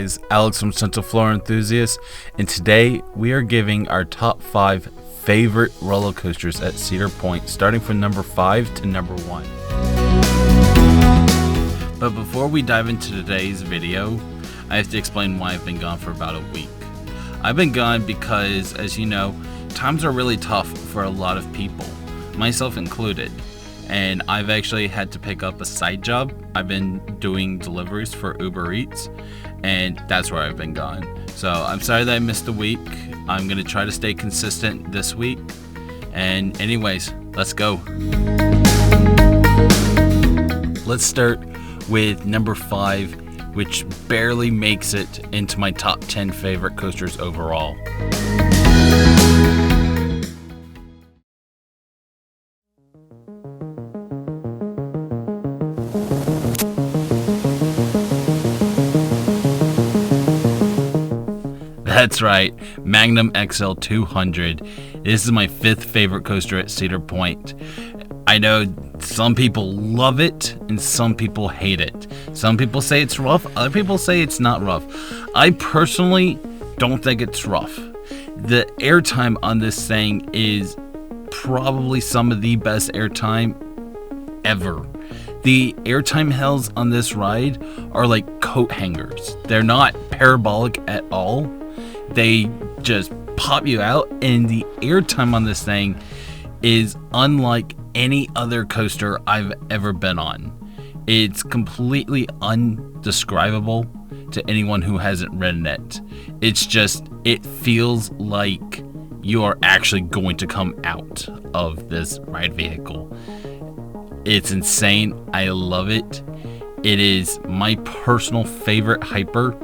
guys, Alex from Central Florida Enthusiast, and today we are giving our top 5 favorite roller coasters at Cedar Point, starting from number 5 to number 1. But before we dive into today's video, I have to explain why I've been gone for about a week. I've been gone because, as you know, times are really tough for a lot of people, myself included. And I've actually had to pick up a side job. I've been doing deliveries for Uber Eats, and that's where I've been gone. So I'm sorry that I missed a week. I'm gonna try to stay consistent this week. And anyways, let's go. Let's start with number 5, which barely makes it into my top 10 favorite coasters overall. That's right, Magnum XL 200. This is my 5th favorite coaster at Cedar Point. I know some people love it and some people hate it. Some people say it's rough, other people say it's not rough. I personally don't think it's rough. The airtime on this thing is probably some of the best airtime ever. The airtime hells on this ride are like coat hangers. They're not parabolic at all. They just pop you out, and the airtime on this thing is unlike any other coaster I've ever been on. It's completely undescribable to anyone who hasn't ridden it. It's just, it feels like you are actually going to come out of this ride vehicle. It's insane. I love it. It is my personal favorite hyper.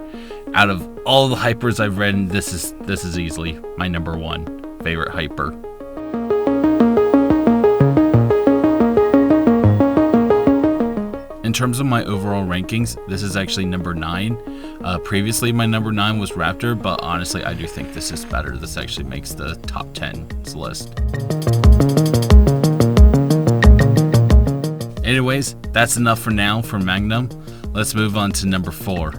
Out of all the hypers I've ridden, this is easily my number 1 favorite hyper. In terms of my overall rankings, this is actually number 9. Previously, my number 9 was Raptor, but honestly, I do think this is better. This actually makes the top 10 list. Anyways, that's enough for now for Magnum. Let's move on to number 4.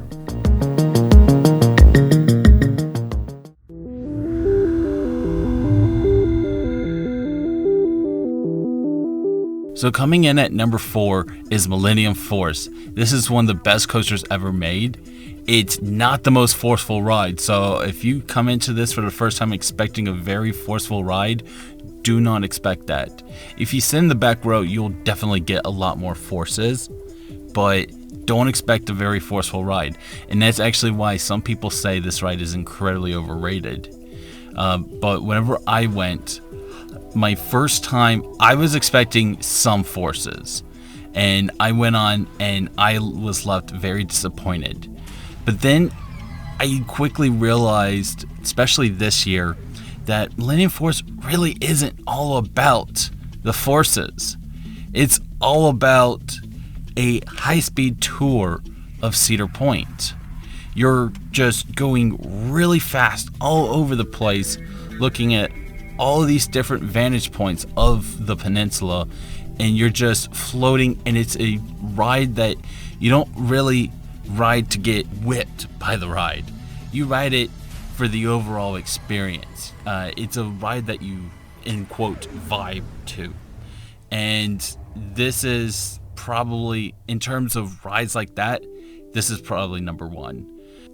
So coming in at number 4 is Millennium Force. This is one of the best coasters ever made. It's not the most forceful ride, so if you come into this for the first time expecting a very forceful ride, do not expect that. If you sit in the back row, you'll definitely get a lot more forces, but don't expect a very forceful ride. And that's actually why some people say this ride is incredibly overrated. But whenever I went, my first time, I was expecting some forces, and I went on and I was left very disappointed. But then I quickly realized, especially this year, that Millennium Force really isn't all about the forces. It's all about a high-speed tour of Cedar Point. You're just going really fast all over the place, looking at all of these different vantage points of the peninsula, and you're just floating, and it's a ride that you don't really ride to get whipped by the ride. You ride it for the overall experience. It's a ride that you, in quote, vibe to. And this is probably, in terms of rides like that, this is probably number 1.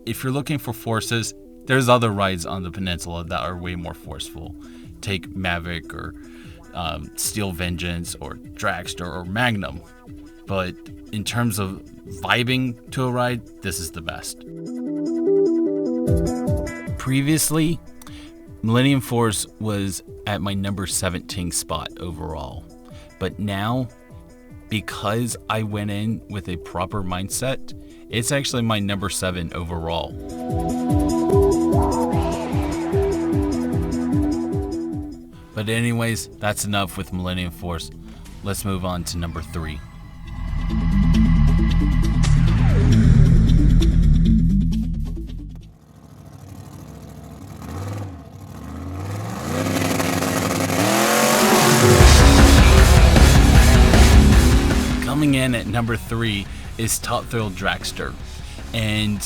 If you're looking for forces, there's other rides on the peninsula that are way more forceful. Take Maverick or Steel Vengeance or Dragster or Magnum. But in terms of vibing to a ride, this is the best. Previously, Millennium Force was at my number 17 spot overall. But now, because I went in with a proper mindset, it's actually my number 7 overall. But anyways, that's enough with Millennium Force. Let's move on to number 3. Coming in at number 3 is Top Thrill Dragster. And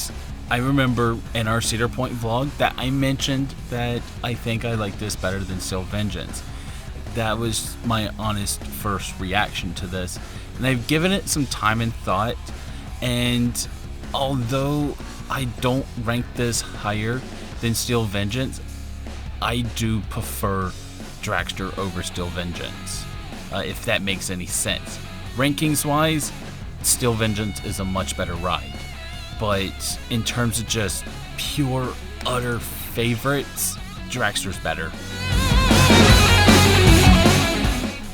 I remember in our Cedar Point vlog that I mentioned that I think I like this better than Steel Vengeance. That was my honest first reaction to this, and I've given it some time and thought, and although I don't rank this higher than Steel Vengeance, I do prefer Dragster over Steel Vengeance, if that makes any sense. Rankings wise, Steel Vengeance is a much better ride, but in terms of just pure, utter favorites, Dragster's better.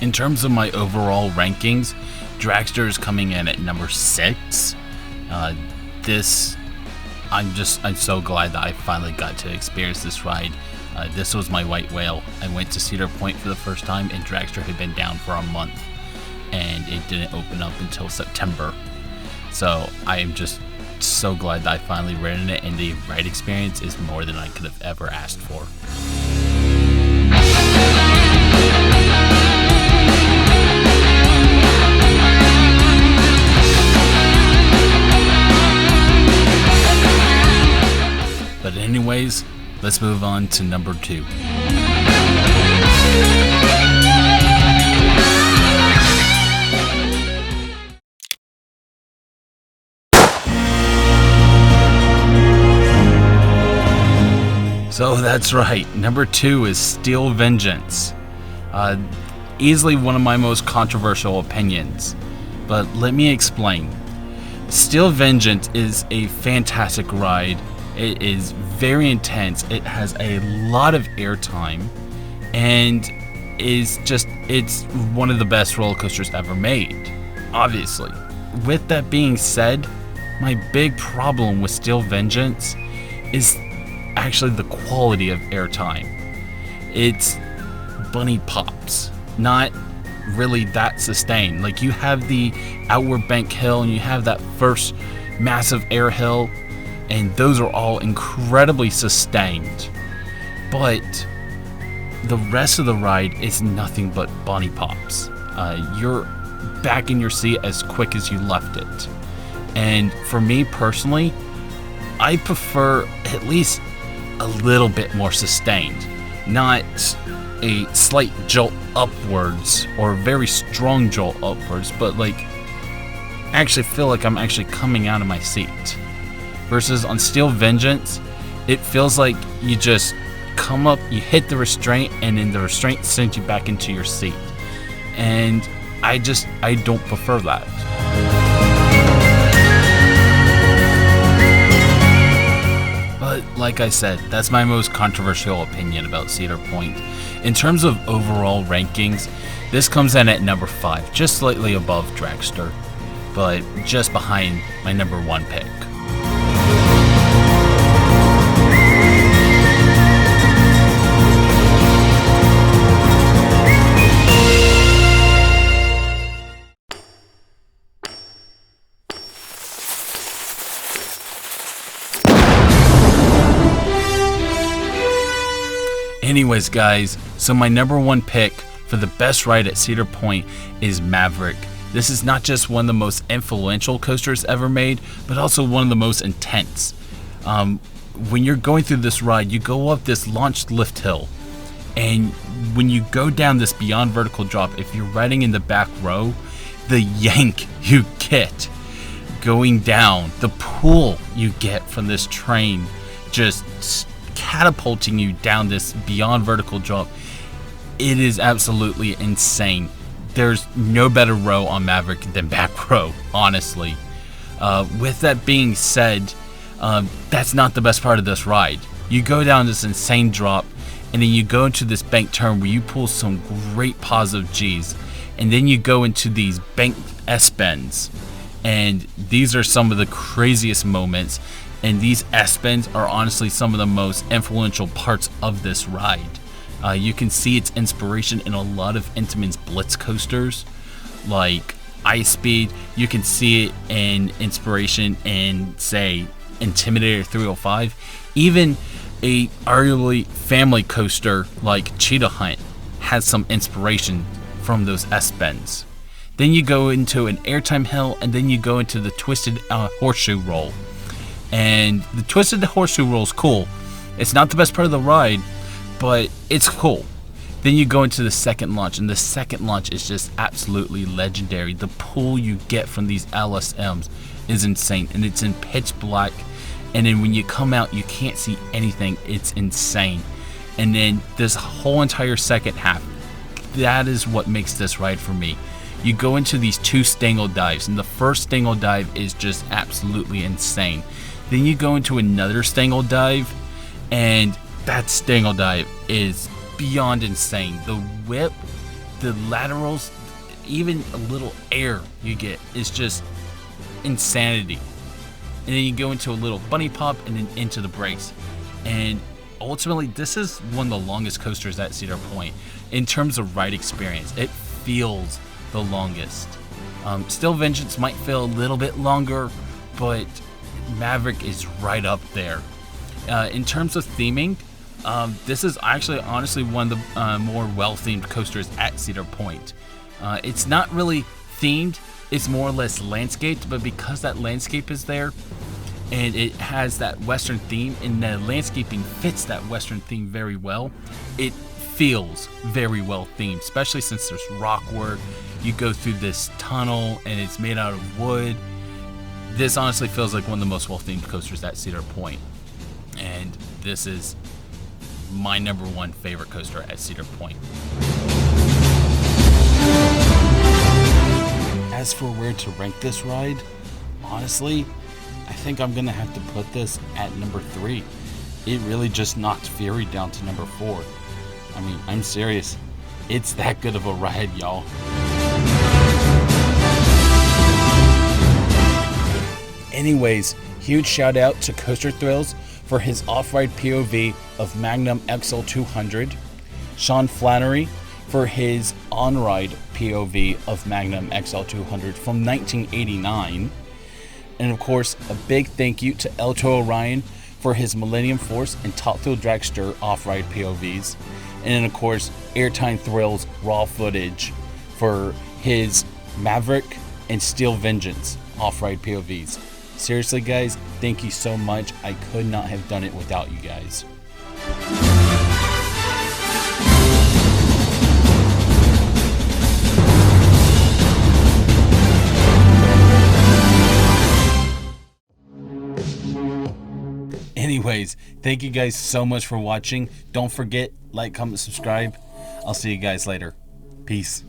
In terms of my overall rankings, Dragster is coming in at number 6. I'm so glad that I finally got to experience this ride. This was my white whale. I went to Cedar Point for the first time, and Dragster had been down for a month, and it didn't open up until September. So I am just so glad that I finally ridden it, and the ride experience is more than I could have ever asked for. But anyways, let's move on to number 2. So that's right, number 2 is Steel Vengeance. Easily one of my most controversial opinions, but let me explain. Steel Vengeance is a fantastic ride. It is very intense, it has a lot of airtime, and it's one of the best roller coasters ever made, obviously. With that being said, my big problem with Steel Vengeance is actually the quality of airtime. It's bunny pops, not really that sustained. Like, you have the outward bank hill and you have that first massive air hill, and those are all incredibly sustained, but the rest of the ride is nothing but bunny pops. You're back in your seat as quick as you left it, and for me personally, I prefer at least a little bit more sustained, not a slight jolt upwards or a very strong jolt upwards, but like actually feel like I'm actually coming out of my seat. Versus on Steel Vengeance, it feels like you just come up, you hit the restraint, and then the restraint sends you back into your seat. And I don't prefer that. But like I said, that's my most controversial opinion about Cedar Point. In terms of overall rankings, this comes in at number 5, just slightly above Dragster, but just behind my number 1 pick. Anyways guys, so my number 1 pick for the best ride at Cedar Point is Maverick. This is not just one of the most influential coasters ever made, but also one of the most intense. When you're going through this ride, you go up this launched lift hill, and when you go down this beyond vertical drop, if you're riding in the back row, the yank you get going down, the pull you get from this train just catapulting you down this beyond vertical drop, it is absolutely insane. There's no better row on Maverick than back row, honestly. With that being said, that's not the best part of this ride. You go down this insane drop, and then you go into this bank turn where you pull some great positive G's, and then you go into these bank S-bends, and these are some of the craziest moments, and these S-bends are honestly some of the most influential parts of this ride. You can see its inspiration in a lot of Intamin's Blitz coasters, like Ice Speed. You can see it in inspiration in, say, Intimidator 305. Even a arguably family coaster like Cheetah Hunt has some inspiration from those S-bends. Then you go into an airtime hill, and then you go into the twisted horseshoe roll. And the twisted horseshoe roll is cool. It's not the best part of the ride, but it's cool. Then you go into the second launch, and the second launch is just absolutely legendary. The pull you get from these LSMs is insane, and it's in pitch black. And then when you come out, you can't see anything. It's insane. And then this whole entire second half, that is what makes this ride for me. You go into these 2 stangle dives, and the first stangle dive is just absolutely insane. Then you go into another stangle dive, and that stangle dive is beyond insane. The whip, the laterals, even a little air you get is just insanity. And then you go into a little bunny pop and then into the brakes. And ultimately, this is one of the longest coasters at Cedar Point. In terms of ride experience, it feels the longest. Still Vengeance might feel a little bit longer, but Maverick is right up there. In terms of theming, this is actually honestly one of the more well-themed coasters at Cedar Point. It's not really themed, it's more or less landscaped, but because that landscape is there and it has that Western theme and the landscaping fits that Western theme very well, it feels very well themed, especially since there's rock work. You go through this tunnel and it's made out of wood. This honestly feels like one of the most well-themed coasters at Cedar Point. And this is my number 1 favorite coaster at Cedar Point. As for where to rank this ride, honestly, I think I'm gonna have to put this at number 3. It really just knocked Fury down to number 4. I mean, I'm serious. It's that good of a ride, y'all. Anyways, huge shout out to Coaster Thrills for his off-ride POV of Magnum XL 200, Sean Flannery for his on-ride POV of Magnum XL 200 from 1989, and of course a big thank you to Elto Orion for his Millennium Force and Top Thrill Dragster off-ride POVs, and then of course Airtime Thrills raw footage for his Maverick and Steel Vengeance off-ride POVs. Seriously guys, thank you so much. I could not have done it without you guys. Anyways, thank you guys so much for watching. Don't forget, like, comment, subscribe. I'll see you guys later. Peace.